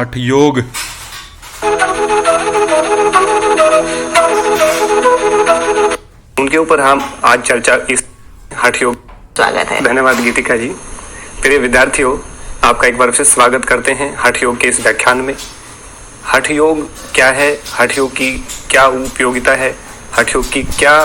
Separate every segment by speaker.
Speaker 1: हठ योग।
Speaker 2: उनके ऊपर हम आज चर्चा इस हठ योग।
Speaker 3: स्वागत है।
Speaker 2: धन्यवाद गीतिका जी। प्रिय विद्यार्थियों, आपका एक बार फिर स्वागत करते हैं हठ योग के इस व्याख्यान में। हठ योग क्या है, हठ योग की क्या उपयोगिता है, हठ योग की क्या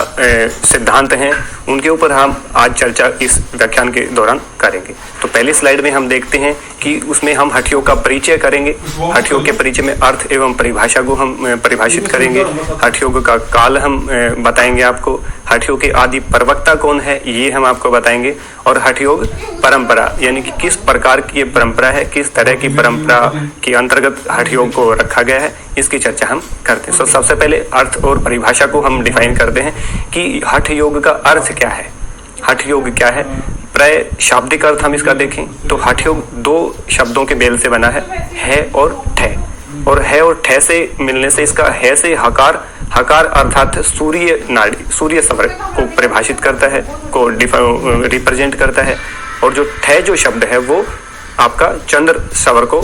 Speaker 2: सिद्धांत हैं, उनके ऊपर हम आज चर्चा इस व्याख्यान के दौरान करेंगे। तो पहली स्लाइड में हम देखते हैं कि उसमें हम हठ योग का परिचय करेंगे। हठ योग के परिचय में अर्थ एवं परिभाषा को हम परिभाषित करेंगे। हठ योग का काल हम बताएंगे आपको। हठ योग के आदि प्रवक्ता कौन है ये हम आपको बताएंगे। और हठ योग परंपरा यानी कि किस प्रकार की ये परंपरा है, किस तरह की परंपरा के अंतर्गत हठ योग को रखा गया है, इसकी चर्चा हम करते हैं। तो सबसे पहले अर्थ और परिभाषा को हम डिफाइन करते हैं कि हठ योग का अर्थ क्या है, हठ योग क्या है। प्राय शाब्दिक अर्थ हम इसका देखें तो हठ योग दो शब्दों के मेल से बना है और ठे। और है और ठे से मिलने से इसका है से हकार, हकार अर्थात सूर्य नाड़ी, सूर्य स्वर को परिभाषित करता है, को रिप्रेजेंट करता है। और जो ठे जो शब्द है वो आपका चंद्र स्वर को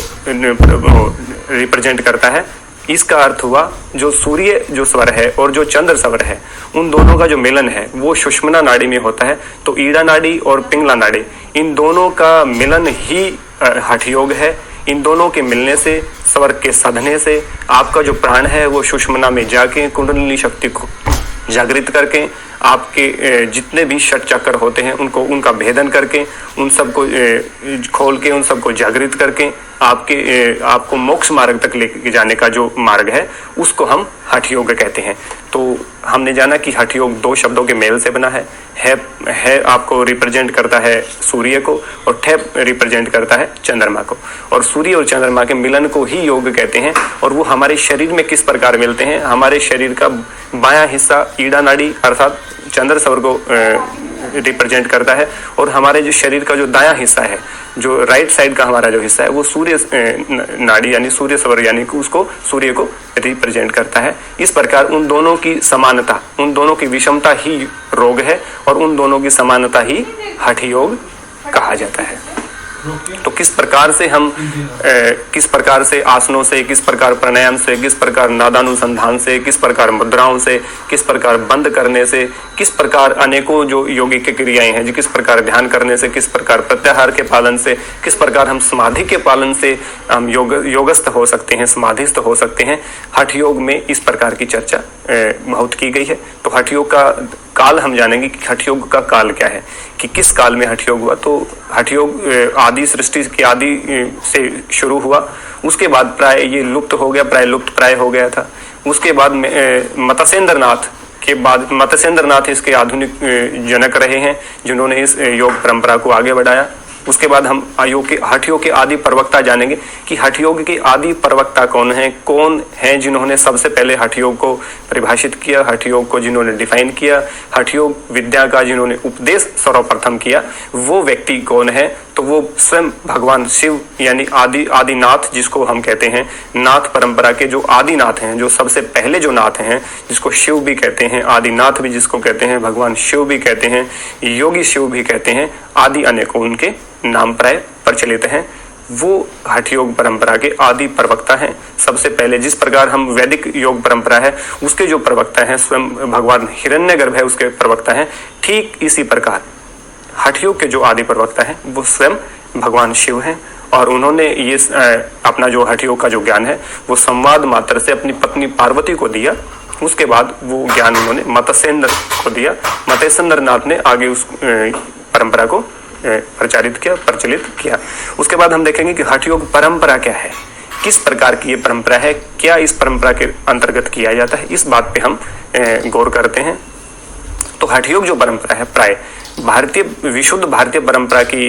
Speaker 2: रिप्रेजेंट करता है। इसका अर्थ हुआ जो सूर्य जो स्वर है और जो चंद्र स्वर है, उन दोनों का जो मिलन है वो सुषुम्ना नाड़ी में होता है। तो ईड़ा नाड़ी और पिंगला नाड़ी, इन दोनों का मिलन ही हठ योग है। इन दोनों के मिलने से, स्वर के साधने से आपका जो प्राण है वो सुषुम्ना में जाके कुंडलिनी शक्ति को जागृत करके आपके जितने भी षट चक्र होते हैं उनको, उनका भेदन करके, उन सबको खोल के, उन सबको जागृत करके आपको मोक्ष मार्ग तक लेके जाने का जो मार्ग है उसको हम हठ योग कहते हैं। तो हमने जाना कि हठ योग दो शब्दों के मेल से बना है आपको रिप्रेजेंट करता है सूर्य को और ठे रिप्रेजेंट करता है चंद्रमा को। और सूर्य और चंद्रमा के मिलन को ही योग कहते हैं। और वो हमारे शरीर में किस प्रकार मिलते हैं, हमारे शरीर का बायां हिस्सा ईड़ा नाड़ी अर्थात चंद्र स्वर को रिप्रेजेंट करता है। और हमारे जो शरीर का जो दायां हिस्सा है, जो राइट साइड का हमारा जो हिस्सा है वो सूर्य नाड़ी यानी सूर्य स्वर यानी कि उसको, सूर्य को रिप्रेजेंट करता है। इस प्रकार उन दोनों की समानता, उन दोनों की विषमता ही रोग है और उन दोनों की समानता ही हठ योग कहा जाता है। तो किस प्रकार से हम किस प्रकार से आसनों से, किस प्रकार प्राणायाम से, किस प्रकार नादानुसंधान से, किस प्रकार मुद्राओं से, किस प्रकार बंद करने से, किस प्रकार अनेकों जो योगिक क्रियाएं हैं, किस प्रकार ध्यान करने से, किस प्रकार प्रत्याहार के पालन से, किस प्रकार हम समाधि के पालन से हम योगस्थ हो सकते हैं, समाधिस्थ हो सकते हैं, हठ योग में इस प्रकार की चर्चा बहुत की गई है। तो हठ योग का काल हम जानेंगे कि हठ योग का काल क्या है, कि किस काल में हठ योग हुआ। तो हठ योग आदि सृष्टि की आदि से शुरू हुआ, उसके बाद प्राय ये लुप्त हो गया, प्राय लुप्त प्राय हो गया था। उसके बाद मत्स्येंद्र नाथ के बाद, मत्स्येंद्र नाथ इसके आधुनिक जनक रहे हैं जिन्होंने इस योग परंपरा को आगे बढ़ाया। उसके बाद हम हठ योग के आदि प्रवक्ता जानेंगे कि हठ योग के आदि प्रवक्ता कौन है जिन्होंने सबसे पहले हठ योग को परिभाषित किया, हठ योग को जिन्होंने डिफाइन किया, हठ योग विद्या का जिन्होंने उपदेश सर्वप्रथम किया, वो व्यक्ति कौन है। तो वो स्वयं भगवान शिव यानी आदिनाथ जिसको हम कहते हैं, नाथ परंपरा के जो आदिनाथ हैं, जो सबसे पहले जो नाथ हैं, जिसको शिव भी कहते हैं, आदिनाथ भी जिसको कहते हैं, भगवान शिव भी कहते हैं, योगी शिव भी कहते हैं, आदि अनेकों उनके नाम प्राय प्रचलित हैं। वो हठ योग परंपरा के आदि प्रवक्ता हैं। सबसे पहले जिस प्रकार हम वैदिक योग परंपरा है उसके जो प्रवक्ता हैं स्वयं भगवान हिरण्यगर्भ है उसके प्रवक्ता हैं, ठीक इसी प्रकार हठ योग के जो आदि प्रवक्ता हैं वो स्वयं भगवान शिव हैं। और उन्होंने ये अपना जो हठ योग का जो ज्ञान है वो संवाद मात्र से अपनी पत्नी पार्वती को दिया। उसके बाद वो ज्ञान उन्होंने मत्स्येंद्र को दिया। मत्स्येंद्र नाथ ने आगे उस परंपरा को प्रचलित किया। उसके बाद हम देखेंगे कि हठ योग परंपरा क्या है, किस प्रकार की ये परंपरा है, क्या इस परंपरा के अंतर्गत किया जाता है, इस बात पे हम गौर करते हैं। तो हठ योग जो परंपरा है प्राय विशुद्ध भारतीय परंपरा की,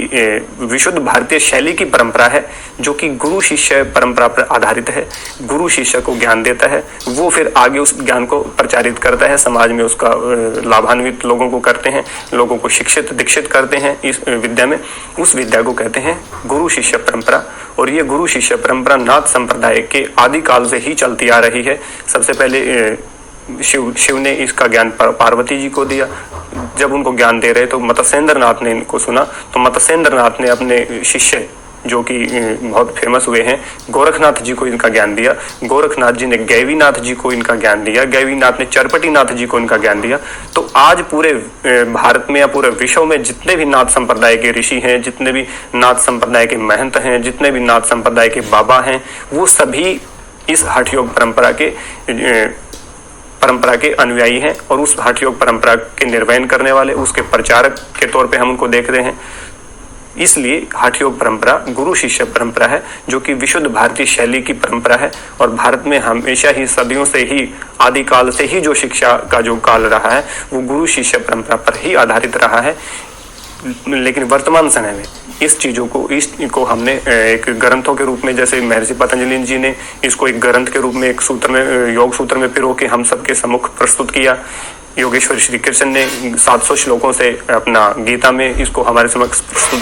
Speaker 2: विशुद्ध भारतीय शैली की परंपरा है जो कि गुरु शिष्य परंपरा पर आधारित है। गुरु शिष्य को ज्ञान देता है, वो फिर आगे उस ज्ञान को प्रचारित करता है, समाज में उसका लाभान्वित लोगों को करते हैं, लोगों को शिक्षित दीक्षित करते हैं इस विद्या में। उस विद्या को कहते हैं गुरु शिष्य परंपरा। और ये गुरु शिष्य परंपरा नाथ संप्रदाय के आदिकाल से ही चलती आ रही है। सबसे पहले शिव ने इसका ज्ञान पार्वती जी को दिया। जब उनको ज्ञान दे रहे तो मत्स्येंद्र नाथ ने इनको सुना, तो मत्स्येंद्र नाथ ने अपने शिष्य जो कि बहुत फेमस हुए हैं, गोरखनाथ जी को इनका ज्ञान दिया, गोरखनाथ जी ने गैवीनाथ जी को इनका ज्ञान दिया, गैवीनाथ ने चरपटीनाथ जी को इनका ज्ञान दिया। तो आज पूरे भारत में या पूरे विश्व में जितने भी नाथ संप्रदाय के ऋषि हैं, जितने भी नाथ संप्रदाय के महंत हैं, जितने भी नाथ संप्रदाय के बाबा हैं, वो सभी इस हठ योग परंपरा के अनुयायी हैं और उस हठ योग परंपरा के निर्वहन करने वाले, उसके प्रचारक के तौर पे हम उनको देख रहे हैं। इसलिए हठ योग परंपरा गुरु शिष्य परंपरा है, जो कि विशुद्ध भारतीय शैली की परंपरा है और भारत में हमेशा ही सदियों से ही, आदिकाल से ही जो शिक्षा का जो काल रहा है वो गुरु शिष्य परंपरा पर ही आधारित रहा है। लेकिन वर्तमान समय में इस चीजों को इसको हमने एक ग्रंथों के रूप में, जैसे महर्षि पतंजलि जी ने इसको एक ग्रंथ के रूप में, एक सूत्र में, योग सूत्र में पिरो के हम सबके सम्मुख प्रस्तुत किया। योगेश्वर श्री कृष्ण ने 700 श्लोकों से अपना गीता में इसको हमारे समक्ष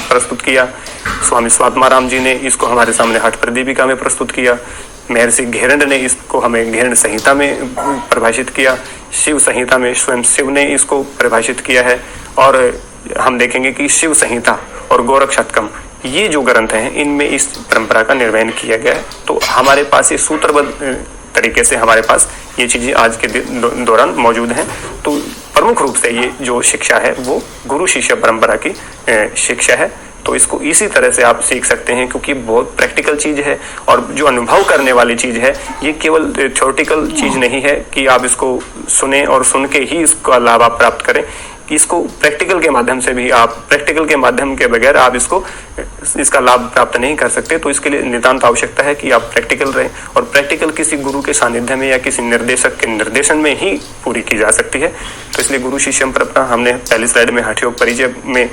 Speaker 2: प्रस्तुत किया। स्वामी स्वात्माराम जी ने इसको हमारे सामने हठ प्रदीपिका में प्रस्तुत किया। महर्षि घेरंड ने इसको हमें घेरंड संहिता में परिभाषित किया। शिव संहिता में स्वयं शिव ने इसको परिभाषित किया है। और हम देखेंगे कि शिव संहिता और गोरख शतकम, ये जो ग्रंथ हैं, इनमें इस परंपरा का निर्वहन किया गया है। तो हमारे पास ये सूत्रबद्ध तरीके से हमारे पास ये चीजें आज के दौरान मौजूद हैं। तो प्रमुख रूप से ये जो शिक्षा है वो गुरु शिष्य परंपरा की शिक्षा है। तो इसको इसी तरह से आप सीख सकते हैं, क्योंकि बहुत प्रैक्टिकल चीज है और जो अनुभव करने वाली चीज है। ये केवल थ्योरेटिकल चीज नहीं है कि आप इसको सुने और सुन के ही इसका लाभ आप प्राप्त करें। इसको प्रैक्टिकल के माध्यम से भी, आप प्रैक्टिकल के माध्यम के बगैर आप इसका लाभ प्राप्त नहीं कर सकते। तो इसके लिए नितांत आवश्यकता है कि आप प्रैक्टिकल रहें, और प्रैक्टिकल किसी गुरु के सानिध्य में या किसी निर्देशक के निर्देशन में ही पूरी की जा सकती है। तो इसलिए गुरु शिष्य परंपरा, हमने पहली स्लाइड में हठ योग परिचय में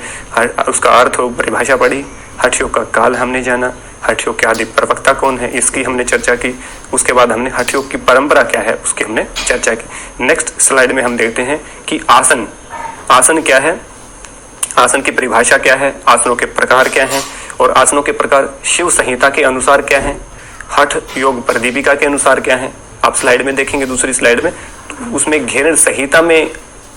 Speaker 2: उसका अर्थ और परिभाषा पढ़ी, हठ योग का काल हमने जाना, हठ योग के आदि प्रवक्ता कौन है इसकी हमने चर्चा की। उसके बाद हमने हठ योग की परंपरा क्या है उसकी हमने चर्चा की। नेक्स्ट स्लाइड में हम देखते हैं कि आसन क्या है, आसन की परिभाषा क्या है, आसनों के प्रकार क्या हैं और आसनों के प्रकार शिव संहिता के अनुसार क्या है, हठ योग प्रदीपिका के अनुसार क्या है। आप स्लाइड में देखेंगे, दूसरी स्लाइड में, उसमें घेरंड संहिता में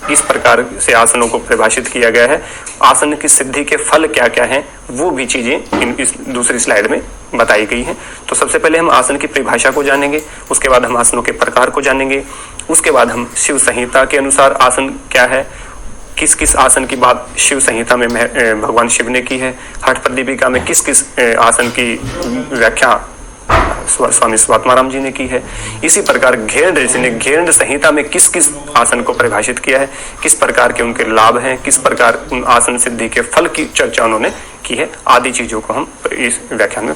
Speaker 2: किस प्रकार से आसनों को परिभाषित किया गया है, आसन की सिद्धि के फल क्या क्या हैं, वो भी चीजें इस दूसरी स्लाइड में बताई गई हैं। तो सबसे पहले हम आसन की परिभाषा को जानेंगे, उसके बाद हम आसनों के प्रकार को जानेंगे, उसके बाद हम शिव संहिता के अनुसार आसन क्या है, किस किस आसन की बात शिव संहिता में भगवान शिव ने की है, हठ प्रदीपिका में किस किस आसन की व्याख्या स्वामी स्वात्माराम जी ने की है। इसी प्रकार घेरंड ऋषि ने घेरंड संहिता में किस किस आसन को परिभाषित किया है, किस प्रकार के उनके लाभ हैं, किस प्रकार उन आसन सिद्धि के फल की चर्चा उन्होंने की है, आदि चीजों को हम इस व्याख्यान में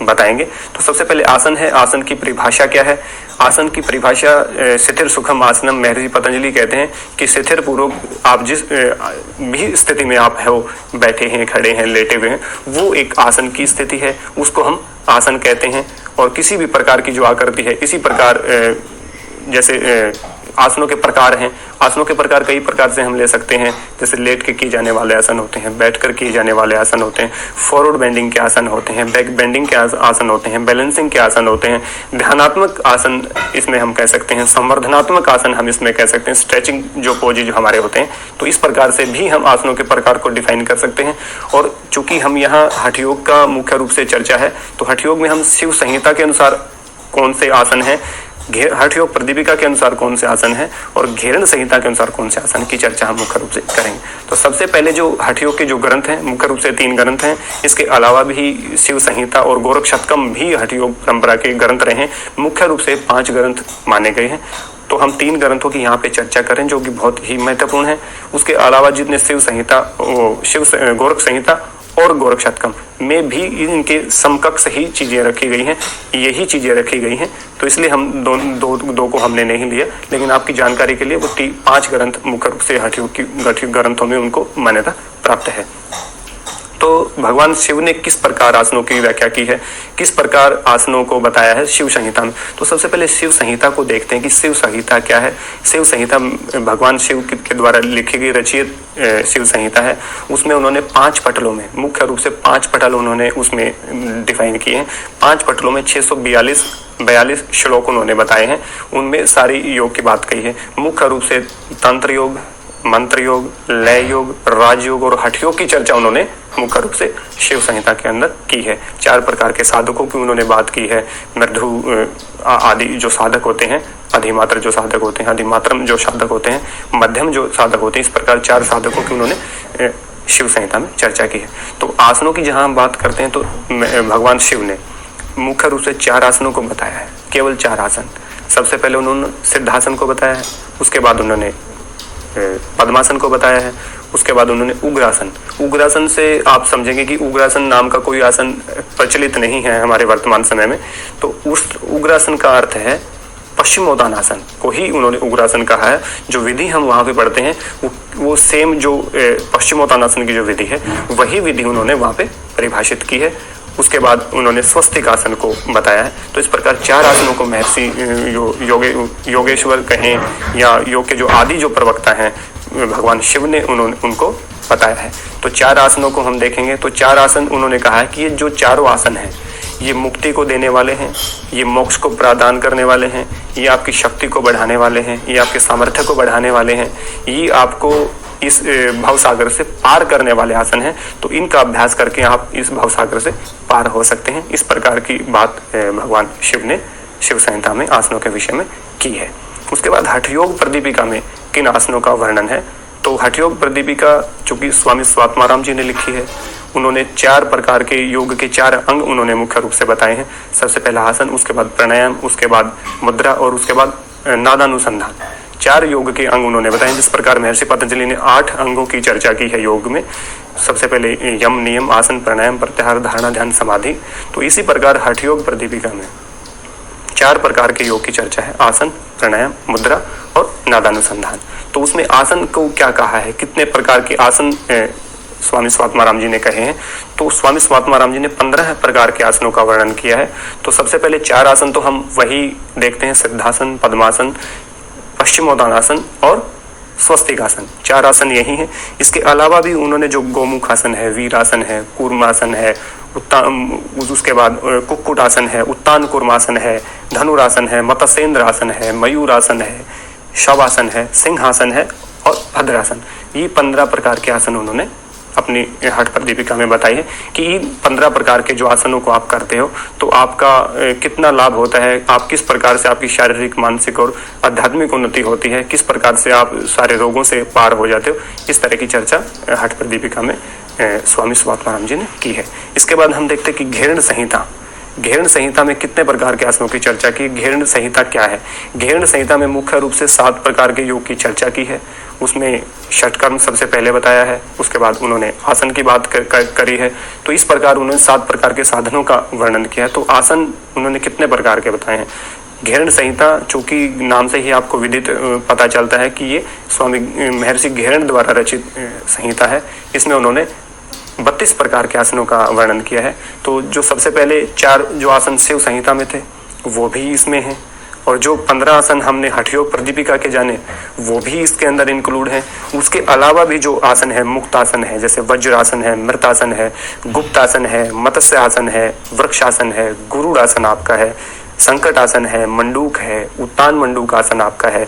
Speaker 2: बताएंगे। तो सबसे पहले आसन है, आसन की परिभाषा क्या है। आसन की परिभाषा शिथिर सुखम आसनम, महर्षि पतंजलि कहते हैं कि शिथिर पूर्वक आप जिस भी स्थिति में आप हो, बैठे हैं, खड़े हैं, लेटे हुए हैं, वो एक आसन की स्थिति है, उसको हम आसन कहते हैं। और किसी भी प्रकार की जो आकृति है, इसी प्रकार जैसे आसनों के प्रकार हैं, आसनों के प्रकार कई प्रकार से हम ले सकते हैं। जैसे लेट के किए जाने वाले आसन होते हैं, बैठ कर किए जाने वाले आसन होते हैं, फॉरवर्ड बेंडिंग के आसन होते हैं, बैक बेंडिंग के आसन होते हैं, बैलेंसिंग के आसन होते हैं, ध्यानात्मक आसन इसमें हम कह सकते हैं, संवर्धनात्मक आसन हम इसमें कह सकते हैं, स्ट्रेचिंग जो पोज जो हमारे होते हैं। तो इस प्रकार से भी हम आसनों के प्रकार को डिफाइन कर सकते हैं। और चूंकि हम यहाँ हठ योग का मुख्य रूप से चर्चा है, तो हठ योग में हम शिव संहिता के अनुसार कौन से आसन है, हठ योग प्रदीपिका के अनुसार कौन से आसन है और घेरंड संहिता के अनुसार कौन से आसन की चर्चा हम मुख्य रूप से करेंगे। तो सबसे पहले जो हठ योग के जो ग्रंथ हैं, मुख्य रूप से 3 ग्रंथ हैं, इसके अलावा भी शिव संहिता और गोरख शतकम भी हठ योग परंपरा के ग्रंथ रहे हैं। मुख्य रूप से 5 ग्रंथ माने गए हैं। तो हम 3 ग्रंथों की यहाँ पे चर्चा करें जो कि बहुत ही महत्वपूर्ण है। उसके अलावा जितने शिव संहिता, गोरख संहिता और गोरख शतकम में भी इनके समकक्ष ही चीजें रखी गई हैं, यही चीजें रखी गई हैं। तो इसलिए हम दो को हमने नहीं लिया, लेकिन आपकी जानकारी के लिए वो 5 ग्रंथ मुख्य रूप से हठ योग की ग्रंथों में उनको मान्यता प्राप्त है। तो भगवान शिव ने किस प्रकार आसनों की व्याख्या की है, किस प्रकार आसनों को बताया है शिव संहिता में। तो सबसे पहले शिव संहिता को देखते हैं कि शिव संहिता क्या है। शिव संहिता भगवान शिव के द्वारा लिखी गई रचित शिव संहिता है। उसमें उन्होंने 5 पटलों में, मुख्य रूप से 5 पटल उन्होंने उसमें डिफाइन किए हैं। 5 पटलों में 642 श्लोक उन्होंने बताए हैं। उनमें सारी योग की बात कही है। मुख्य रूप से तंत्र योग, मंत्र योग, लय योग, राजयोग और हठ योग की चर्चा उन्होंने मुख्य रूप से शिव संहिता के अंदर की है। 4 प्रकार के साधकों की उन्होंने बात की है। मृदु आदि जो साधक होते हैं, अधिमात्र जो साधक होते हैं, अधिमात्रम जो साधक होते हैं, मध्यम जो साधक होते हैं, इस प्रकार 4 साधकों की उन्होंने शिव संहिता में चर्चा की है। तो आसनों की जहां हम बात करते हैं तो भगवान शिव ने मुख्य रूप से 4 आसनों को बताया है, केवल 4 आसन। सबसे पहले उन्होंने सिद्धासन को बताया है, उसके बाद उन्होंने पद्मासन को बताया है, उसके बाद उन्होंने उग्रासन। उग्रासन से आप समझेंगे कि उग्रासन नाम का कोई आसन प्रचलित नहीं है हमारे वर्तमान समय में। तो उस उग्रासन का अर्थ है पश्चिमोत्तानासन को ही उन्होंने उग्रासन कहा है। जो विधि हम वहां पे पढ़ते हैं वो सेम जो पश्चिमोत्तानासन की जो विधि है वही विधि उन्होंने वहां पे परिभाषित की है। उसके बाद उन्होंने स्वस्तिक आसन को बताया है। तो इस प्रकार 4 आसनों को महर्षि योगेश्वर कहें या योग के जो आदि जो प्रवक्ता हैं भगवान शिव ने उनको बताया है। तो 4 आसनों को हम देखेंगे तो 4 आसन उन्होंने कहा है कि ये जो 4 आसन हैं ये मुक्ति को देने वाले हैं, ये मोक्ष को प्रदान करने वाले हैं, ये आपकी शक्ति को बढ़ाने वाले हैं, ये आपके सामर्थ्य को बढ़ाने वाले हैं, ये आपको इस भवसागर से पार करने वाले आसन हैं। तो इनका अभ्यास करके आप इस भवसागर से पार हो सकते हैं। इस प्रकार की बात भगवान शिव ने शिव संहिता में आसनों के विषय में की है। उसके बाद हठ योग प्रदीपिका में किन आसनों का वर्णन है तो हठ योग प्रदीपिका चूंकि स्वामी स्वात्माराम जी ने लिखी है, उन्होंने 4 प्रकार के योग के 4 अंग उन्होंने मुख्य रूप से बताए हैं। सबसे पहला आसन, उसके बाद प्राणायाम, उसके बाद मुद्रा और उसके बाद नादानुसंधान। 4 योग के अंग उन्होंने बताए। जिस प्रकार महर्षि पतंजलि ने 8 अंगों की चर्चा की है योग में, सबसे पहले यम, नियम, आसन, प्राणायाम, प्रत्याहार, धारणा, ध्यान, समाधि। तो इसी प्रकार हठ योग प्रदीपिका में 4 प्रकार के योग की चर्चा है, आसन, प्राणायाम, मुद्रा और नादानुसंधान। तो उसमें आसन को क्या कहा है, कितने प्रकार के आसन स्वामी स्वात्माराम जी ने कहे हैं। तो स्वामी स्वात्माराम जी ने 15 प्रकार के आसनों का वर्णन किया है। तो सबसे पहले 4 आसन तो हम वही देखते हैं, सिद्धासन, पद्मासन, पश्चिमोत्तानासन और स्वस्तिकासन। 4 आसन यही हैं। इसके अलावा भी उन्होंने जो गोमुख आसन है, वीरासन है, कूर्मासन है, उसके बाद कुक्कुटासन है, उत्तान कूर्मासन है, धनुरासन है, मत्स्येंद्र आसन है, मयूरासन है, शवासन है, सिंहासन है और भद्रासन। ये 15 प्रकार के आसन उन्होंने अपनी हठ प्रदीपिका में बताई है कि इन 15 प्रकार के जो आसनों को आप करते हो तो आपका कितना लाभ होता है, आप किस प्रकार से आपकी शारीरिक, मानसिक और आध्यात्मिक उन्नति होती है, किस प्रकार से आप सारे रोगों से पार हो जाते हो। इस तरह की चर्चा हठ प्रदीपिका में स्वामी स्वात्माराम जी ने की है। इसके बाद हम देखते हैं कि घेरण संहिता, घेरण संहिता में कितने प्रकार के आसनों की चर्चा की। घेरण संहिता क्या है? घेरण संहिता में मुख्य रूप से 7 प्रकार के योग की चर्चा की है। उसमें षटकर्म सबसे पहले बताया है, उसके बाद उन्होंने आसन की बात करी है। तो इस प्रकार उन्होंने 7 प्रकार के साधनों का वर्णन किया है। तो आसन उन्होंने कितने प्रकार के बताए हैं। घेरण संहिता चूंकि नाम से ही आपको विदित पता चलता है कि ये स्वामी महर्षि घेरण द्वारा रचित संहिता है। इसमें उन्होंने 32 प्रकार के आसनों का वर्णन किया है। तो जो सबसे पहले 4 जो आसन शिव संहिता में थे वो भी इसमें हैं, और जो 15 आसन हमने हठ योग प्रदीपिका के जाने वो भी इसके अंदर इंक्लूड हैं। उसके अलावा भी जो आसन है, मुक्त आसन है, जैसे वज्रासन है, मृतासन है, गुप्तासन है, मत्स्य आसन है, वृक्षासन है, गुरुड़ासन आपका है, संकट आसन है, मंडूक है, उत्तान मंडूक आसन आपका है,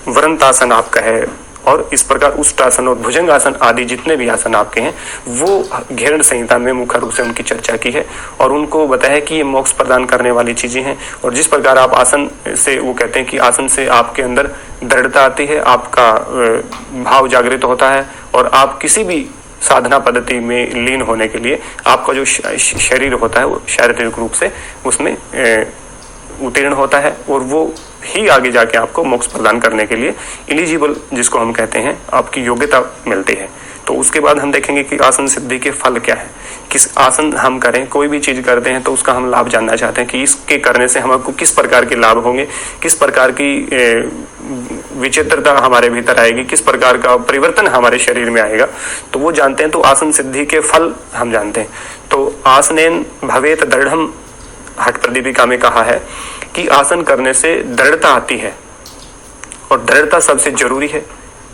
Speaker 2: वरंतासन आपका है, और इस प्रकार उष्टासन और भुजंगासन आदि जितने भी आसन आपके हैं वो घेरण संहिता में मुख्य रूप से उनकी चर्चा की है। और उनको बताया है कि ये मोक्ष प्रदान करने वाली चीजें हैं। और जिस प्रकार आप आसन से, वो कहते हैं कि आसन से आपके अंदर दृढ़ता आती है, आपका भाव जागृत होता है, और आप किसी भी साधना पद्धति में लीन होने के लिए आपका जो शरीर होता है वो शारीरिक रूप से उसमें उत्तीर्ण होता है, और वो ही आगे जाके आपको मोक्ष प्रदान करने के लिए एलिजिबल, जिसको हम कहते हैं, आपकी योग्यता मिलती है। तो उसके बाद हम देखेंगे कि आसन सिद्धि के फल क्या है। किस आसन हम करें, कोई भी चीज करते हैं तो उसका हम लाभ जानना चाहते हैं कि इसके करने से हमको किस प्रकार के लाभ होंगे, किस प्रकार की विचित्रता हमारे भीतर आएगी, किस प्रकार का परिवर्तन हमारे शरीर में आएगा, तो वो जानते हैं। तो आसन सिद्धि के फल हम जानते हैं। तो आसनेन भवेत दृढ़म, हठ प्रदीपिका में कहा है कि आसन करने से दृढ़ता आती है, और दृढ़ता सबसे जरूरी है।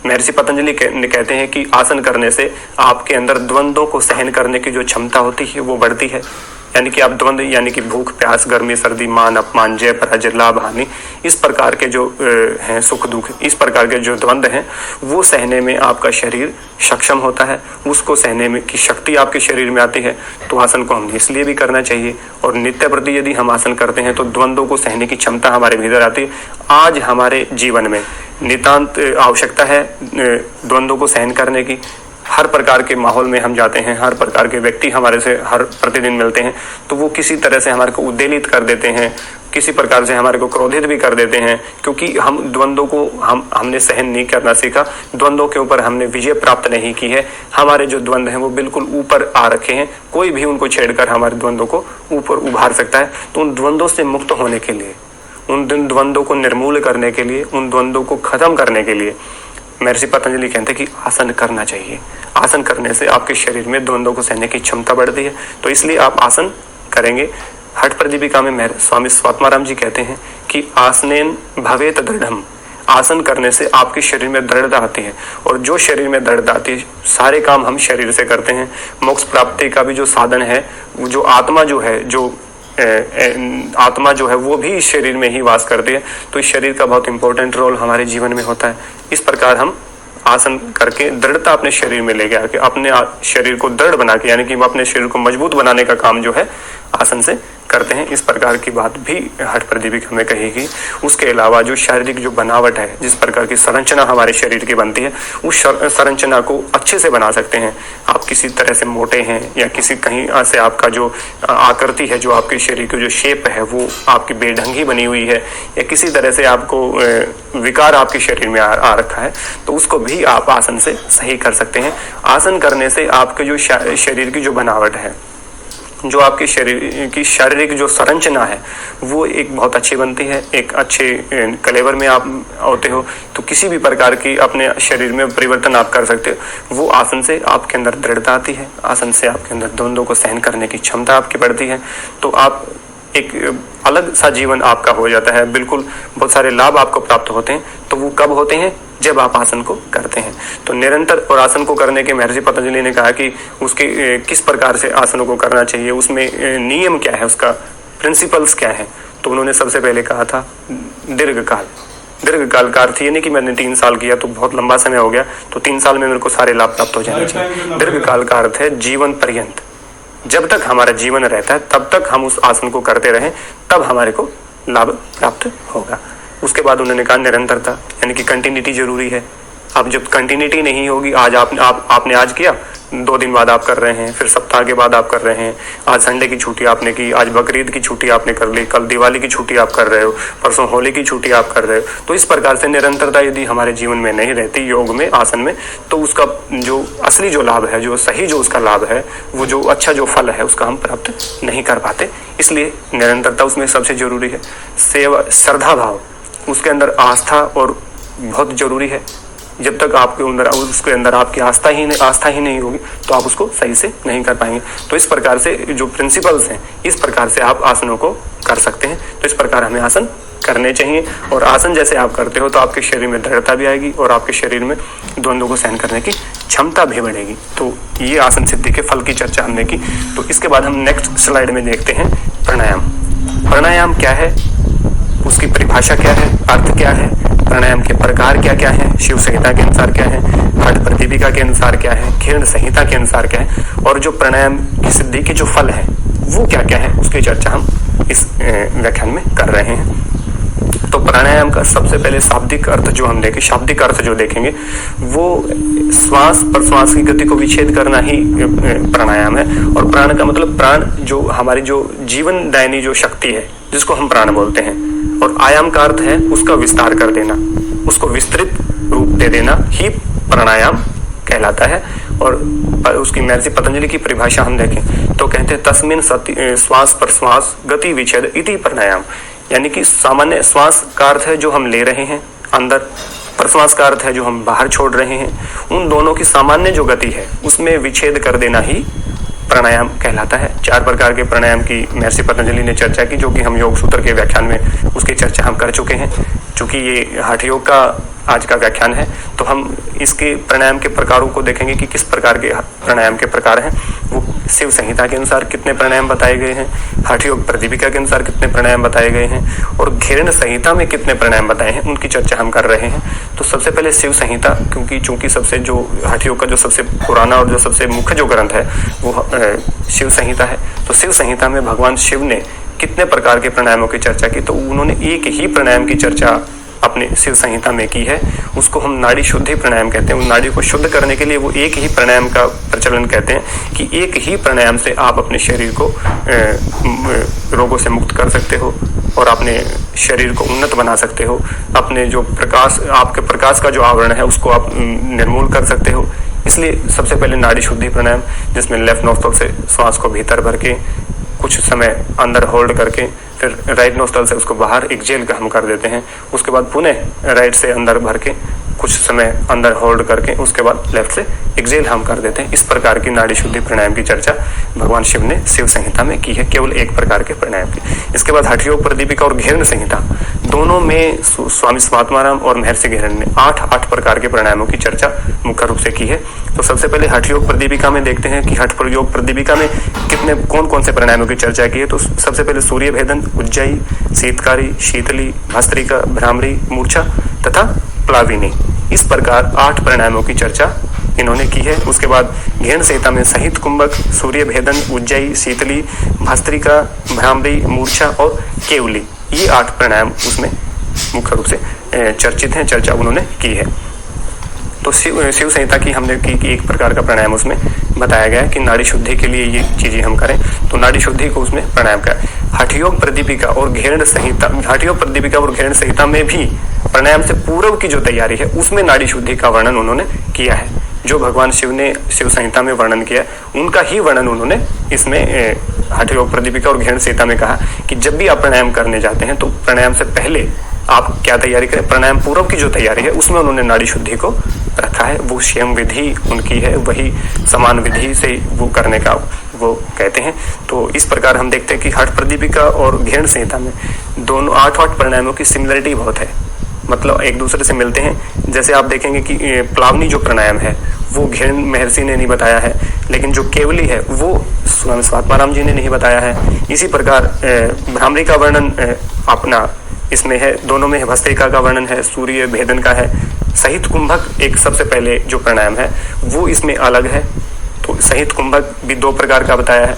Speaker 2: महर्षि पतंजलि कहते हैं कि आसन करने से आपके अंदर द्वंद्वों को सहन करने की जो क्षमता होती है वो बढ़ती है। यानी कि आप द्वंद्व, यानी कि भूख प्यास, गर्मी सर्दी, मान अपमान, जय पराजय, लाभ हानि, इस प्रकार के जो हैं सुख दुख, इस प्रकार के जो द्वंद्व हैं वो सहने में आपका शरीर सक्षम होता है, उसको सहने में की शक्ति आपके शरीर में आती है। तो आसन को हमें इसलिए भी करना चाहिए, और नित्य प्रति यदि हम आसन करते हैं तो द्वंद्वों को सहने की क्षमता हमारे भीतर आती है। आज हमारे जीवन में नितांत आवश्यकता है द्वंद्वों को सहन करने की। हर प्रकार के माहौल में हम जाते हैं, हर प्रकार के व्यक्ति हमारे से हर प्रतिदिन मिलते हैं, तो वो किसी तरह से हमारे को उद्वेलित कर देते हैं, किसी प्रकार से हमारे को क्रोधित भी कर देते हैं, क्योंकि हम द्वंद्वों को हमने सहन नहीं करना सीखा, द्वंद्वों के ऊपर हमने विजय प्राप्त नहीं की है। हमारे जो द्वंद्व हैं वो बिल्कुल ऊपर आ रखे हैं, कोई भी उनको छेड़कर हमारे द्वंद्वों को ऊपर उभार सकता है। तो उन द्वंद्वों से मुक्त होने के लिए, उन द्वंद्वों को निर्मूल करने के लिए, उन द्वंद्वों को खत्म करने के लिए महर्षि पतंजलि कहते हैं कि आसन करना चाहिए। आसन करने से आपके शरीर में द्वंद्वों को सहने की क्षमता बढ़ती है। तो इसलिए आप आसन करेंगे। हठ प्रदीपिका में स्वामी स्वात्माराम जी कहते हैं कि आसनेन भवेत दृढ़म, आसन करने से आपके शरीर में दृढ़ता आती है, और जो शरीर में दृढ़ता आती है, सारे काम हम शरीर से करते हैं। मोक्ष प्राप्ति का भी जो साधन है, जो आत्मा जो है, आत्मा जो है वो भी इस शरीर में ही वास करती है। तो इस शरीर का बहुत इंपॉर्टेंट रोल हमारे जीवन में होता है। इस प्रकार हम आसन करके दृढ़ता अपने शरीर में लेके आके अपने शरीर को दृढ़ बना के, यानी कि अपने शरीर को मजबूत बनाने का काम जो है आसन से करते हैं। इस प्रकार की बात भी हठ प्रदीपिका में कहेगी। उसके अलावा जो शारीरिक जो बनावट है, जिस प्रकार की संरचना हमारे शरीर की बनती है, उस संरचना को अच्छे से बना सकते हैं। आप किसी तरह से मोटे हैं या किसी कहीं से आपका जो आकृति है, जो आपके शरीर की जो शेप है वो आपकी बेढंगी बनी हुई है, या किसी तरह से आपको विकार आपके शरीर में आ रखा है, तो उसको भी आप आसन से सही कर सकते हैं। आसन करने से आपके जो शरीर की जो बनावट है, जो आपके शरीर की शारीरिक जो संरचना है, वो एक बहुत अच्छी बनती है। एक अच्छे कलेवर में आप होते हो तो किसी भी प्रकार की अपने शरीर में परिवर्तन आप कर सकते हो। वो आसन से आपके अंदर दृढ़ता आती है, आसन से आपके अंदर द्वंद्वों को सहन करने की क्षमता आपकी बढ़ती है। तो आप एक अलग सा जीवन आपका हो जाता है, बिल्कुल बहुत सारे लाभ आपको प्राप्त होते हैं। तो वो कब होते हैं? जब आप आसन को करते हैं। तो निरंतर और आसन को करने के महर्षि पतंजलि ने कहा कि उसके किस प्रकार से आसनों को करना चाहिए, उसमें नियम क्या है, उसका प्रिंसिपल्स क्या है। तो उन्होंने सबसे पहले कहा था दीर्घकाल। दीर्घकाल का अर्थ ये नहीं कि मैंने 3 साल किया तो बहुत लंबा समय हो गया, तो 3 साल में मेरे को सारे लाभ प्राप्त हो जाने चाहिए। दीर्घकाल का अर्थ है जीवन पर्यंत। जब तक हमारा जीवन रहता है तब तक हम उस आसन को करते रहें, तब हमारे को लाभ प्राप्त होगा। उसके बाद उन्होंने कहा निरंतरता, यानी कि कंटिन्यूटी जरूरी है। अब जब कंटिन्यूटी नहीं होगी, आज आपने आज किया, 2 दिन बाद आप कर रहे हैं, फिर सप्ताह के बाद आप कर रहे हैं, आज संडे की छुट्टी आपने की, आज बकरीद की छुट्टी आपने कर ली, कल दिवाली की छुट्टी आप कर रहे हो, परसों होली की छुट्टी आप कर रहे हो। तो इस प्रकार से निरंतरता यदि हमारे जीवन में नहीं रहती योग में, आसन में, तो उसका जो असली जो लाभ है, जो सही जो उसका लाभ है, वो जो अच्छा जो फल है, उसका हम प्राप्त नहीं कर पाते। इसलिए निरंतरता उसमें सबसे जरूरी है। सेवा, श्रद्धा भाव, उसके अंदर आस्था और बहुत जरूरी है। जब तक आपके अंदर उसके अंदर आपकी आस्था ही नहीं होगी तो आप उसको सही से नहीं कर पाएंगे। तो इस प्रकार से जो प्रिंसिपल्स हैं, इस प्रकार से आप आसनों को कर सकते हैं। तो इस प्रकार हमें आसन करने चाहिए, और आसन जैसे आप करते हो तो आपके शरीर में दृढ़ता भी आएगी और आपके शरीर में द्वंद्वों को सहन करने की क्षमता भी बढ़ेगी। तो ये आसन सिद्धि के फल की चर्चा हमने की। तो इसके बाद हम नेक्स्ट स्लाइड में देखते हैं प्राणायाम। प्राणायाम क्या है, उसकी परिभाषा क्या है, अर्थ क्या है, प्राणायाम के प्रकार क्या क्या है, शिव संहिता के अनुसार क्या है, हठ प्रदीपिका के अनुसार क्या है, किरण संहिता के अनुसार क्या है, और जो प्राणायाम की सिद्धि के जो फल है वो क्या क्या है, उसकी चर्चा हम इस व्याख्यान में कर रहे हैं। तो प्राणायाम का सबसे पहले शाब्दिक अर्थ जो हम देखें, शाब्दिक अर्थ जो देखेंगे वो श्वास प्रश्वास की गति को विच्छेद करना ही प्राणायाम है। और प्राण का मतलब प्राण जो हमारी जो जीवन दायनी जो शक्ति है, जिसको हम प्राण बोलते हैं। और आयाम का अर्थ है उसका विस्तार कर देना, उसको विस्तृत रूप दे देना ही प्राणायाम कहलाता है। और उसकी महर्षि पतंजलि की परिभाषा हम देखें तो कहते हैं तस्मिन श्वास प्रश्वास गति विच्छेद इति प्राणायाम, यानी कि सामान्य श्वास का अर्थ है जो हम ले रहे हैं अंदर, प्रश्वास का अर्थ है जो हम बाहर छोड़ रहे हैं, उन दोनों की सामान्य जो गति है उसमें विच्छेद कर देना ही प्राणायाम कहलाता है। 4 प्रकार के प्राणायाम की महर्षि पतंजलि ने चर्चा की, जो कि हम योग सूत्र के व्याख्यान में उसकी चर्चा हम कर चूंकि ये हठ योग का आज का व्याख्यान है। तो हम इसके प्राणायाम के प्रकारों को देखेंगे कि किस प्रकार के प्राणायाम के प्रकार हैं। वो शिव संहिता के अनुसार कितने प्राणायाम बताए गए हैं, हठ योग प्रदीपिका के अनुसार कितने प्राणायाम बताए गए हैं और घृण संहिता में कितने प्राणायाम बताए हैं, उनकी चर्चा हम कर रहे हैं। तो सबसे पहले शिव संहिता, क्योंकि चूंकि सबसे जो हठ योग का जो सबसे पुराना और जो सबसे मुख्य जो ग्रंथ है वो शिव संहिता है। तो शिव संहिता में भगवान शिव ने कितने प्रकार के प्राणायामों की चर्चा की, तो उन्होंने एक ही प्राणायाम की चर्चा अपने शिव संहिता में की है। उसको हम नाड़ी शुद्धि प्राणायाम कहते हैं। उन नाड़ी को शुद्ध करने के लिए वो एक ही प्राणायाम का प्रचलन कहते हैं कि एक ही प्राणायाम से आप अपने शरीर को रोगों से मुक्त कर सकते हो और अपने शरीर को उन्नत बना सकते हो। अपने जो प्रकाश, आपके प्रकाश का जो आवरण है उसको आप निर्मूल कर सकते हो। इसलिए सबसे पहले नाड़ी शुद्धि प्राणायाम, जिसमें लेफ्ट नोस्ट्रल से श्वास को भीतर भर के कुछ समय अंदर होल्ड करके फिर राइट नोस्ट्रल से उसको बाहर एक्सहेल का हम कर देते हैं। उसके बाद पुनः राइट से अंदर भर के कुछ समय अंदर होल्ड करके उसके बाद लेफ्ट से एक्सहेल हम कर देते हैं। इस प्रकार की नाड़ी शुद्धि प्राणायाम की चर्चा भगवान शिव ने शिव संहिता में की है, केवल एक प्रकार के प्राणायाम की। इसके बाद हठ योग प्रदीपिका और घृण संहिता, दोनों में स्वामी स्वात्माराम और महर्षि घृण ने 8 प्रकार के प्राणायामों की चर्चा मुख्य रूप से की है। तो सबसे पहले हठ योग प्रदीपिका में देखते हैं कि हठ योग प्रदीपिका में कितने कौन कौन से प्राणायामों की चर्चा की है। तो सबसे पहले सूर्य भेदन, उज्जयी, शीतकारी, शीतली, भस्त्रिका, भ्रामरी, मूर्छा तथा प्लाविनी, इस प्रकार 8 प्राणायामों की चर्चा इन्होंने की है। उसके बाद घृण संहिता में सहित कुंभक, सूर्य भेदन, उज्जयी, शीतली, भस्त्रिका, भ्रामरी, मूर्छा और केवली, ये 8 प्राणायाम उसमें मुख्य रूप से चर्चित हैं, चर्चा उन्होंने की है। तो शिव संहिता की हमने की कि एक प्रकार का प्राणायाम उसमें बताया गया है कि नाड़ी शुद्धि के लिए ये चीजें हम करें, तो नाड़ी शुद्धि को उसमें प्राणायाम का। हठ योग प्रदीपिका और घृण संहिता, हठ योग प्रदीपिका और घृण संहिता में भी प्राणायाम से पूर्व की जो तैयारी है उसमें नाड़ी शुद्धि का वर्णन उन्होंने किया है। जो भगवान शिव ने शिव संहिता में वर्णन किया उनका ही वर्णन उन्होंने इसमें हठ योग प्रदीपिका और घृण संहिता में कहा कि जब भी आप प्राणायाम करने जाते हैं तो प्राणायाम से पहले आप क्या तैयारी करें। प्राणायाम पूर्व की जो तैयारी है उसमें उन्होंने नाड़ी शुद्धि को रखा है। वो स्वयं विधि उनकी है, वही समान विधि से वो करने का वो कहते हैं। तो इस प्रकार हम देखते हैं कि हठ प्रदीपिका और घृण संहिता में दोनों 8 प्राणायामों की सिमिलरिटी बहुत है, मतलब एक दूसरे से मिलते हैं। जैसे आप देखेंगे कि प्लावनी जो प्राणायाम है वो घृण महर्षि ने नहीं बताया है, लेकिन जो केवली है वो स्वामी स्वात्माराम जी ने नहीं बताया है। इसी प्रकार भ्रामरी का वर्णन अपना इसमें है, दोनों में भस्त्रिका का वर्णन है, सूर्य भेदन का है। सहित कुंभक एक सबसे पहले जो प्राणायाम है वो इसमें अलग है। तो सहित कुंभक भी 2 प्रकार का बताया है,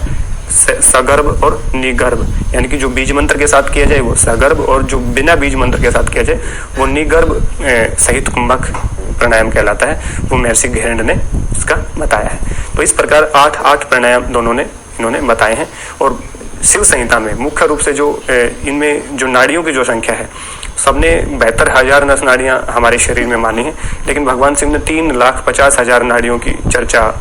Speaker 2: सगर्भ और निगर्भ, यानी कि जो बीज मंत्र के साथ किया जाए वो सगर्भ और जो बिना बीज मंत्र के साथ किया जाए वो निगर्भ सहित कुंभक प्राणायाम कहलाता है। वो महर्षि घृण ने इसका बताया है। तो इस प्रकार 8 प्राणायाम दोनों ने इन्होंने बताए हैं। और शिव संहिता में मुख्य रूप से जो इनमें जो नाड़ियों की जो संख्या है, सबने 72,000 नस नाड़ियां हमारे शरीर में मानी है, लेकिन भगवान शिव ने 3,50,000 नाड़ियों की चर्चा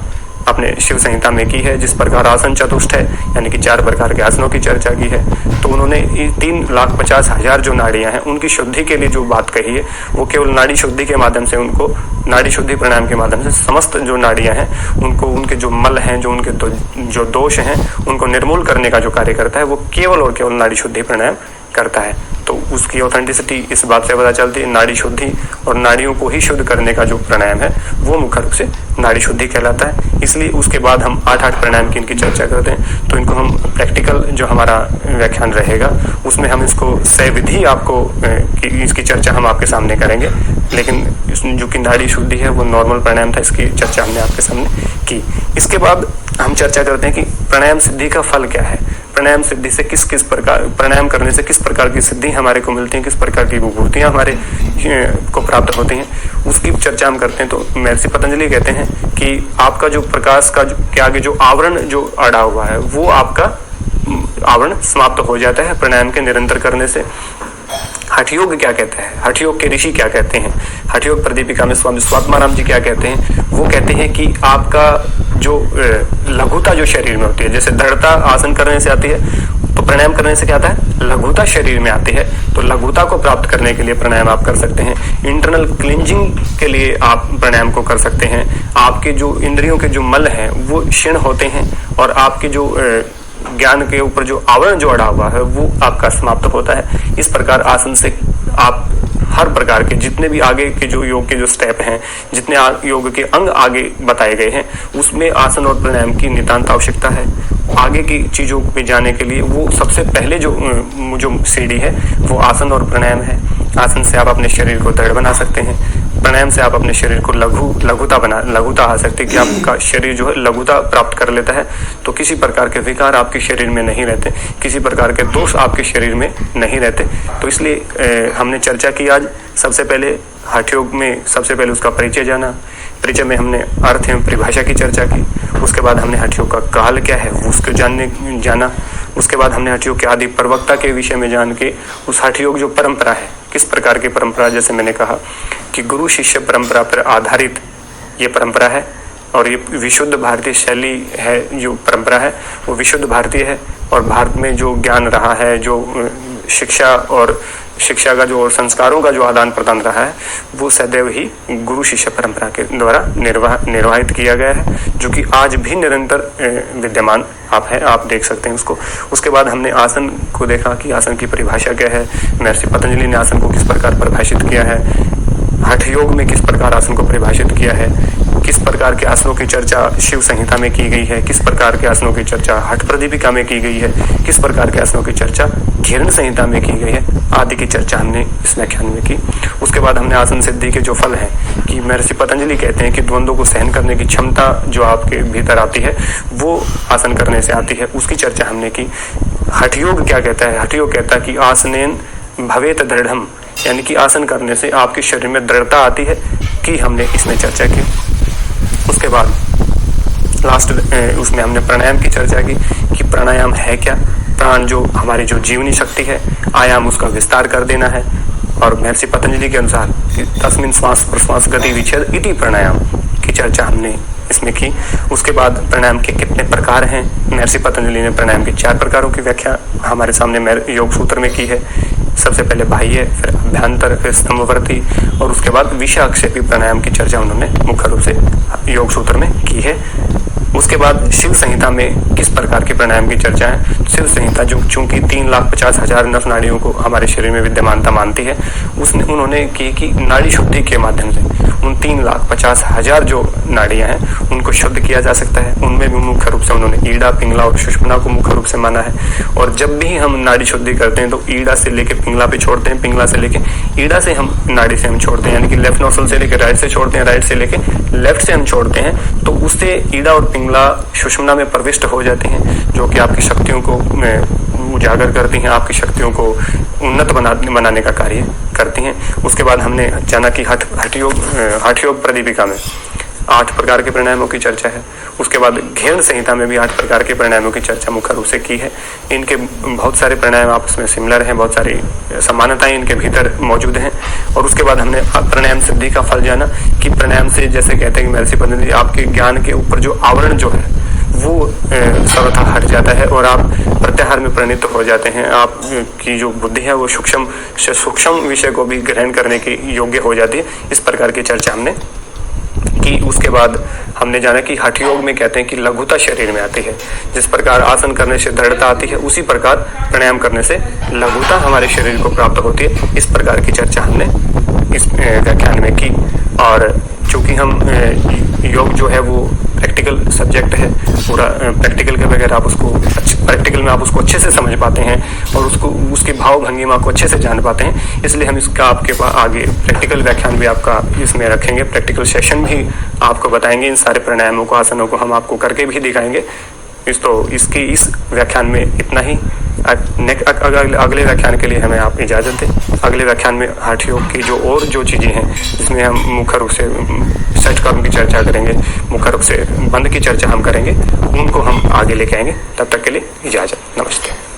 Speaker 2: अपने शिव संहिता में की है। जिस प्रकार आसन चतुष्ट है, यानी कि 4 प्रकार के आसनों की चर्चा की है, तो उन्होंने 3,50,000 जो नाड़ियां हैं उनकी शुद्धि के लिए जो बात कही है वो केवल नाड़ी शुद्धि के माध्यम से, उनको नाड़ी शुद्धि प्राणायाम के माध्यम से समस्त जो नाड़ियां हैं उनको, उनके जो मल हैं, जो उनके जो दोष हैं उनको निर्मूल करने का जो कार्य करता है वो केवल और केवल नाड़ी शुद्धि प्राणायाम करता है। तो उसकी ऑथेंटिसिटी इस बात से पता चलती है, नाड़ी शुद्धि और नाड़ियों को ही शुद्ध करने का जो प्राणायाम है वो मुख्य रूप से नाड़ी शुद्धि कहलाता है। इसलिए उसके बाद हम 8 प्राणायाम की इनकी चर्चा करते हैं। तो इनको हम प्रैक्टिकल जो हमारा व्याख्यान रहेगा उसमें हम इसको सविधि आपको इसकी चर्चा हम आपके सामने करेंगे, लेकिन जो कि नाड़ी शुद्धि है वो नॉर्मल प्राणायाम था, इसकी चर्चा हमने आपके सामने की। इसके बाद हम चर्चा करते हैं कि प्राणायाम सिद्धि का फल क्या है, प्राणायाम सिद्धि से किस किस प्रकार, प्राणायाम करने से किस प्रकार की सिद्धि हमारे को मिलती है, किस प्रकार की विभूतियां हमारे को प्राप्त होती हैं, उसकी चर्चा हम करते हैं। तो महर्षि पतंजलि कहते हैं कि आपका जो प्रकाश का के आगे जो आवरण जो अड़ा हुआ है वो आपका आवरण समाप्त हो जाता है प्राणायाम के निरंतर करने से। हठ योग क्या कहता है, हठ योग के ऋषि क्या कहते हैं, हठ योग प्रदीपिका में स्वामी स्वात्माराम जी क्या कहते हैं, वो कहते हैं कि आपका जो लघुता जो शरीर में होती है, जैसे दृढ़ता आसन करने से आती है तो प्राणायाम करने से क्या आता है, लघुता शरीर में आती है। तो लघुता को प्राप्त करने के लिए प्राणायाम आप कर सकते हैं। इंटरनल क्लींजिंग के लिए आप प्राणायाम को कर सकते हैं। आपके जो इंद्रियों के जो मल हैं वो क्षीण होते हैं और आपकी जो ज्ञान के ऊपर जो आवरण जो अड़ा हुआ है वो आपका समाप्त होता है। इस प्रकार आसन से आप हर प्रकार के जितने भी आगे के जो योग के जो स्टेप हैं, जितने योग के अंग आगे बताए गए हैं, उसमें आसन और प्राणायाम की नितांत आवश्यकता है। आगे की चीजों पे जाने के लिए वो सबसे पहले जो सीढ़ी है वो आसन और प्राणायाम है। आसन से आप अपने शरीर को दृढ़ बना सकते हैं, प्राणायाम से आप अपने शरीर को लघुता आ सकते हैं कि आपका शरीर जो है लघुता प्राप्त कर लेता है, तो किसी प्रकार के विकार आपके शरीर में नहीं रहते, किसी प्रकार के दोष आपके शरीर में नहीं रहते। तो इसलिए हमने चर्चा की आज सबसे पहले हठ योग में, सबसे पहले उसका परिचय जाना। परिचय में हमने अर्थ एवं परिभाषा की चर्चा की। उसके बाद हमने हठ योग का काल क्या है वो उसको जाना। उसके बाद हमने हठ योग के आदि प्रवक्ता के विषय में जान के उस हठ योग जो परंपरा है, किस प्रकार की परंपरा, जैसे मैंने कहा कि गुरु शिष्य परंपरा पर आधारित ये परंपरा है और ये विशुद्ध भारतीय शैली है। जो परंपरा है वो विशुद्ध भारतीय है और भारत में जो ज्ञान रहा है, जो शिक्षा का जो संस्कारों का जो आदान प्रदान रहा है, वो सदैव ही गुरु शिष्य परंपरा के द्वारा निर्वाहित किया गया है, जो कि आज भी निरंतर विद्यमान आप देख सकते हैं उसको। उसके बाद हमने आसन को देखा कि आसन की परिभाषा क्या है, महर्षि पतंजलि ने आसन को किस प्रकार परिभाषित किया है, हठ योग में किस प्रकार आसन को परिभाषित किया है, किस प्रकार के आसनों की चर्चा शिव संहिता में की गई है, किस प्रकार के आसनों की चर्चा हठ प्रदीपिका में की गई है, किस प्रकार के आसनों की चर्चा घिरण संहिता में की गई है, आदि की चर्चा हमने इस व्याख्यान में की। उसके बाद हमने आसन सिद्धि के जो फल हैं कि महर्षि पतंजलि कहते हैं कि द्वंद्वों को सहन करने की क्षमता जो आपके भीतर आती है वो आसन करने से आती है, उसकी चर्चा हमने की। हठ योग क्या कहता है? हठ योग कहता है कि आसनेन भवेत दृढ़म, यानी कि आसन करने से आपके शरीर में दृढ़ता आती है, कि हमने इसमें चर्चा की। उसके बाद लास्ट उसमें हमने प्राणायाम की चर्चा की कि प्राणायाम है क्या। प्राण जो हमारी जो जीवनी शक्ति है, आयाम उसका विस्तार कर देना है। और महर्षि पतंजलि के अनुसार तस्मिन् श्वास प्रश्वास गति विच्छेद इति प्राणायाम की चर्चा हमने इसमें की। उसके बाद प्राणायाम के कितने प्रकार हैं, महर्षि पतंजलि ने प्राणायाम के 4 प्रकारों की व्याख्या हमारे सामने योग सूत्र में की है। सबसे पहले बाह्य, फिर अभ्यंतर, फिर स्तंभवर्ती और उसके बाद विषाक्षेपी प्राणायाम की चर्चा उन्होंने मुख्य रूप से योग सूत्र में की है। उसके बाद शिव संहिता में किस प्रकार के प्राणायाम की चर्चा है। शिव संहिता जो चूंकि 3,50,000 नस नाड़ियों को हमारे शरीर में विद्यमानता मानती है, उन्होंने की कि नाड़ी शुद्धि के माध्यम से उन 3,50,000 जो नाड़ियां हैं उनको शुद्ध किया जा सकता है। उनमें भी मुख्य रूप से उन्होंने ईड़ा, पिंगला और सुषुम्ना को मुख्य रूप से माना है। और जब भी हम नाड़ी शुद्धि करते हैं तो ईड़ा से लेके पिंगला पे छोड़ते हैं, पिंगला से लेके ईड़ा से हम नाड़ी से हम छोड़ते हैं, यानी कि लेफ्ट नोस्ट्रल से लेके राइट से छोड़ते हैं, राइट से लेके लेफ्ट से हम छोड़ते हैं। तो उससे ईड़ा और पिंगला सुषुम्ना में प्रविष्ट हो जाते हैं, जो कि आपकी शक्तियों को उजागर करती हैं, आपकी शक्तियों को उन्नत बनाने का कार्य करती हैं। उसके बाद हमने जाना कि हठ योग प्रदीपिका में 8 प्रकार के प्राणायामों की चर्चा है। उसके बाद घेरण संहिता में भी 8 प्रकार के प्राणायामों की चर्चा मुख्य रूप से की है। इनके बहुत सारे प्राणायाम आपस में सिमिलर हैं, बहुत सारी समानताएं इनके भीतर मौजूद हैं। और उसके बाद हमने प्राणायाम सिद्धि का फल जाना कि प्राणायाम से, जैसे कहते हैं कि महर्षि पतंजलि, आपके ज्ञान के ऊपर जो आवरण जो है वो सर्वथा हट जाता है और आप प्रत्याहार में परिणत हो जाते हैं। आप की जो बुद्धि है वो सूक्ष्म विषय को भी ग्रहण करने के योग्य हो जाती है। इस प्रकार की चर्चा हमने की। उसके बाद हमने जाना कि हठ योग में कहते हैं कि लघुता शरीर में आती है। जिस प्रकार आसन करने से दृढ़ता आती है, उसी प्रकार प्राणायाम करने से लघुता हमारे शरीर को प्राप्त होती है। इस प्रकार की चर्चा हमने इस व्याख्यान में की। और चूंकि हम योग जो है वो प्रैक्टिकल सब्जेक्ट है, पूरा प्रैक्टिकल के बगैर प्रैक्टिकल में आप उसको अच्छे से समझ पाते हैं और उसके भाव भंगिमा को अच्छे से जान पाते हैं। इसलिए हम इसका आपके पास आगे प्रैक्टिकल व्याख्यान भी आपका इसमें रखेंगे, प्रैक्टिकल सेशन भी आपको बताएंगे। इन सारे प्राणायामों को, आसनों को हम आपको करके भी दिखाएंगे। इस व्याख्यान में इतना ही। अगले व्याख्यान के लिए हमें आप इजाज़त दें। अगले व्याख्यान में हठ योग की जो चीज़ें हैं जिसमें हम मुख्य रूप से सच कर्म की चर्चा करेंगे, मुख्य रूप से बंद की चर्चा हम करेंगे, उनको हम आगे लेके आएंगे। तब तक के लिए इजाज़त, नमस्ते।